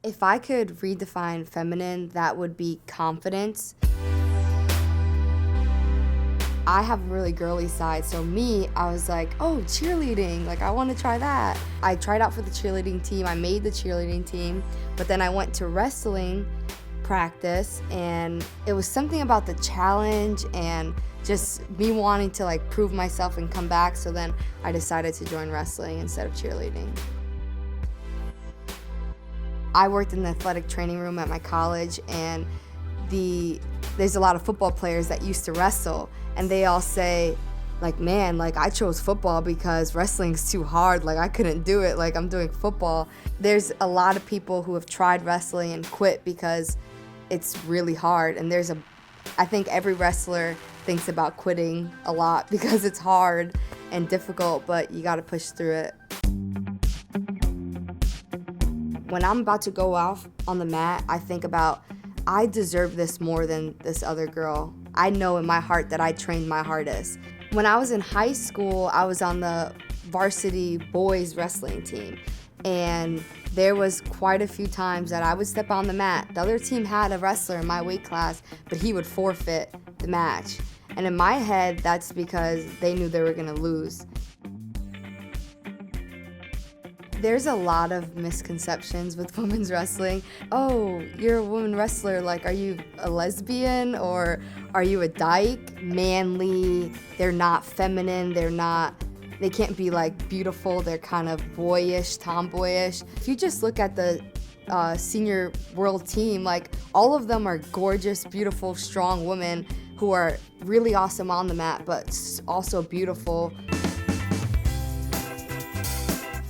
If I could redefine feminine, that would be confidence. I have a really girly side, so I was like, oh, cheerleading, like I want to try that. I tried out for the cheerleading team, I made the cheerleading team, but then I went to wrestling practice, and it was something about the challenge and just me wanting to like prove myself and come back, so then I decided to join wrestling instead of cheerleading. I worked in the athletic training room at my college, and there's a lot of football players that used to wrestle, and they all say, like, man, like I chose football because wrestling's too hard, like I couldn't do it, like I'm doing football. There's a lot of people who have tried wrestling and quit because it's really hard, and I think every wrestler thinks about quitting a lot because it's hard and difficult, but you gotta push through it. When I'm about to go off on the mat, I think about, I deserve this more than this other girl. I know in my heart that I trained my hardest. When I was in high school, I was on the varsity boys wrestling team, and there was quite a few times that I would step on the mat. The other team had a wrestler in my weight class, but he would forfeit the match. And in my head, that's because they knew they were gonna lose. There's a lot of misconceptions with women's wrestling. Oh, you're a woman wrestler, like are you a lesbian or are you a dyke? Manly, they're not feminine, they can't be like beautiful, they're kind of boyish, tomboyish. If you just look at the senior world team, like all of them are gorgeous, beautiful, strong women who are really awesome on the mat, but also beautiful.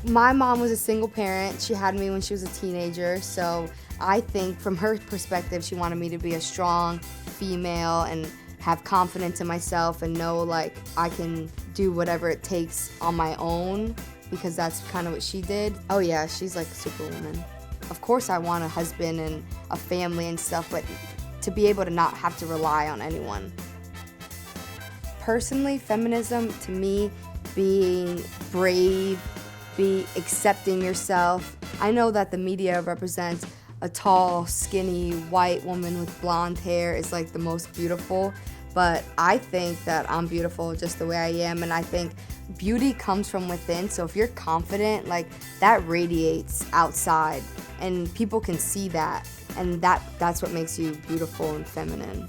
My mom was a single parent. She had me when she was a teenager, so I think from her perspective, she wanted me to be a strong female and have confidence in myself and know like I can do whatever it takes on my own, because that's kind of what she did. Oh yeah, she's like superwoman. Of course I want a husband and a family and stuff, but to be able to not have to rely on anyone. Personally, feminism to me, being brave, be accepting yourself. I know that the media represents a tall, skinny, white woman with blonde hair is like the most beautiful, but I think that I'm beautiful just the way I am, and I think beauty comes from within, so if you're confident, like that radiates outside, and people can see that, and that's what makes you beautiful and feminine.